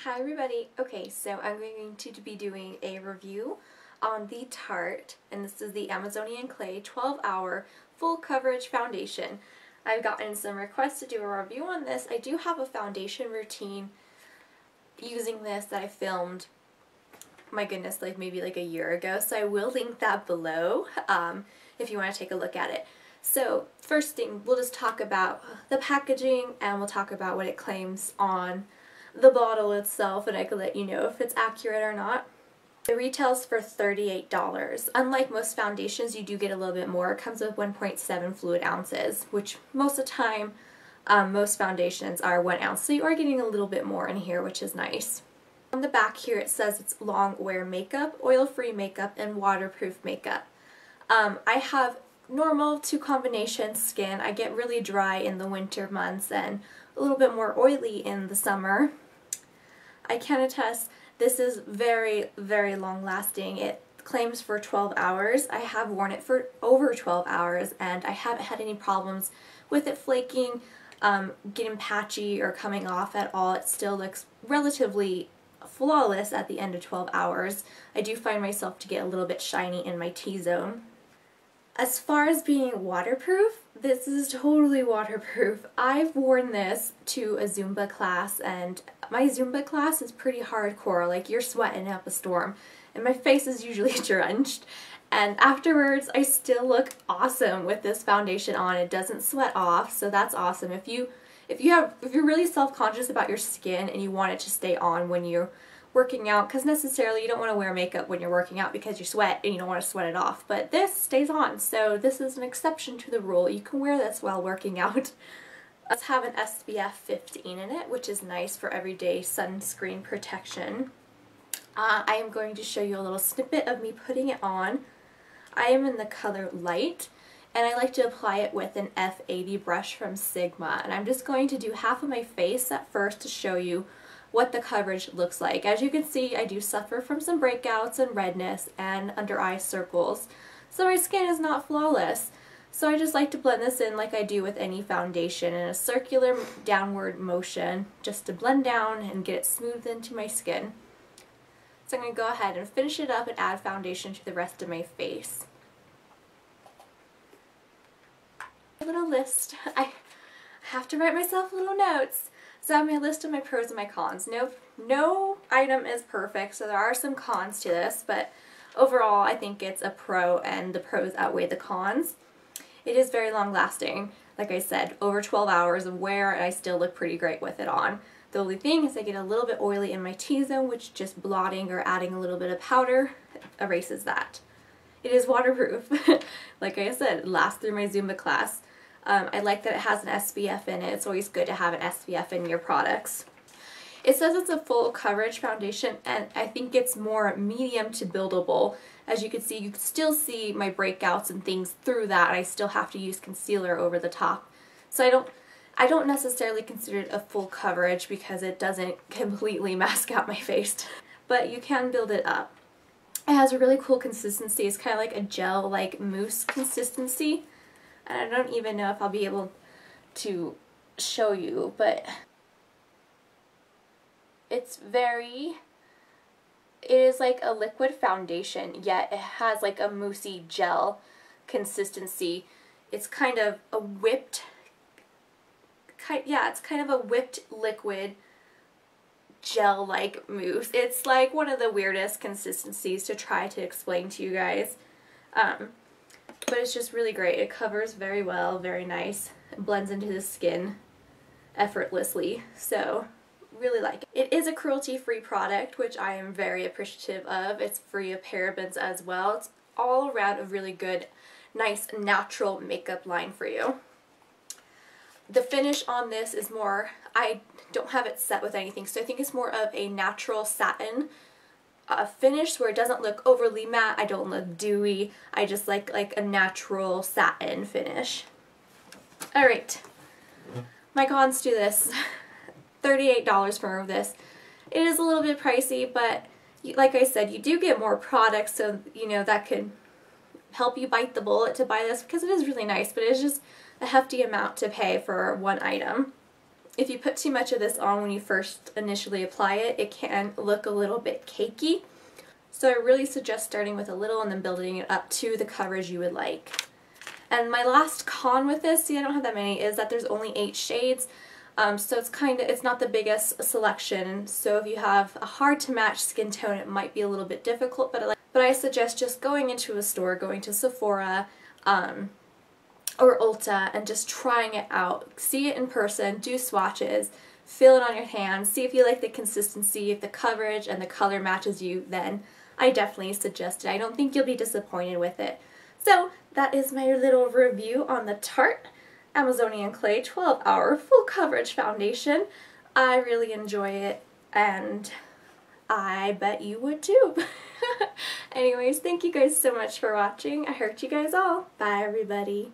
Hi everybody. Okay, so I'm going to be doing a review on the Tarte, and this is the Amazonian Clay 12-Hour Full Coverage Foundation. I've gotten some requests to do a review on this. I do have a foundation routine using this that I filmed, my goodness, like maybe like a year ago, so I will link that below if you want to take a look at it. So first thing, we'll just talk about the packaging and we'll talk about what it claims on the bottle itself, and I can let you know if it's accurate or not. It retails for $38. Unlike most foundations, you do get a little bit more. It comes with 1.7 fluid ounces, which most of the time, most foundations are 1 ounce, so you are getting a little bit more in here, which is nice. On the back here it says it's long wear makeup, oil-free makeup, and waterproof makeup. I have normal to combination skin. I get really dry in the winter months and a little bit more oily in the summer. I can attest this is very, very long lasting. It claims for 12 hours. I have worn it for over 12 hours and I haven't had any problems with it flaking, getting patchy, or coming off at all. It still looks relatively flawless at the end of 12 hours. I do find myself to get a little bit shiny in my T-zone. As far as being waterproof, this is totally waterproof. I've worn this to a Zumba class, and my Zumba class is pretty hardcore, like you're sweating up a storm, and my face is usually drenched, and afterwards I still look awesome with this foundation on. It doesn't sweat off, so that's awesome. If you're really self-conscious about your skin and you want it to stay on when you're working out, because necessarily you don't want to wear makeup when you're working out because you sweat and you don't want to sweat it off, but this stays on, so this is an exception to the rule. You can wear this while working out. Let's have an SPF 15 in it, which is nice for everyday sunscreen protection. I am going to show you a little snippet of me putting it on. I am in the color light, and I like to apply it with an F80 brush from Sigma, and I'm just going to do half of my face at first to show you what the coverage looks like. As you can see, I do suffer from some breakouts and redness and under eye circles, so my skin is not flawless. So I just like to blend this in like I do with any foundation in a circular downward motion, just to blend down and get it smoothed into my skin. So I'm going to go ahead and finish it up and add foundation to the rest of my face. A little list. I have to write myself little notes. So I have my list of my pros and my cons. No item is perfect, so there are some cons to this, but overall I think it's a pro and the pros outweigh the cons. It is very long lasting. Like I said, over 12 hours of wear and I still look pretty great with it on. The only thing is I get a little bit oily in my T-zone, which just blotting or adding a little bit of powder erases that. It is waterproof. Like I said, it lasts through my Zumba class. I like that it has an SPF in it. It's always good to have an SPF in your products. It says it's a full coverage foundation, and I think it's more medium to buildable. As you can see, you can still see my breakouts and things through that. I still have to use concealer over the top. So I don't necessarily consider it a full coverage because it doesn't completely mask out my face. But you can build it up. It has a really cool consistency. It's kind of like a gel, like mousse consistency. And I don't even know if I'll be able to show you, but it is like a liquid foundation, yet it has like a moussey gel consistency. It's kind of a whipped, it's kind of a whipped liquid gel-like mousse. It's like one of the weirdest consistencies to try to explain to you guys. But it's just really great. It covers very well, very nice. It blends into the skin effortlessly, so really like it. It is a cruelty-free product, which I am very appreciative of. It's free of parabens as well. It's all around a really good, nice, natural makeup line for you. The finish on this is more, I don't have it set with anything, so I think it's more of a natural satin finish where it doesn't look overly matte. I don't look dewy. I just like a natural satin finish. Alright, my cons to this. $38 for this. It is a little bit pricey, but like I said, you do get more products, so you know that could help you bite the bullet to buy this because it is really nice, but it's just a hefty amount to pay for one item. if you put too much of this on when you first initially apply it, it can look a little bit cakey. So I really suggest starting with a little and then building it up to the coverage you would like. And my last con with this, see I don't have that many, is that there's only 8 shades. So it's not the biggest selection. So if you have a hard to match skin tone, it might be a little bit difficult, but I suggest just going into a store, going to Sephora, or Ulta, and just trying it out. See it in person, do swatches, feel it on your hands, see if you like the consistency, if the coverage and the color matches you, then I definitely suggest it. I don't think you'll be disappointed with it. So that is my little review on the Tarte Amazonian Clay 12-Hour Full Coverage Foundation. I really enjoy it, and I bet you would too. Anyways, thank you guys so much for watching. I heard you guys all. Bye everybody.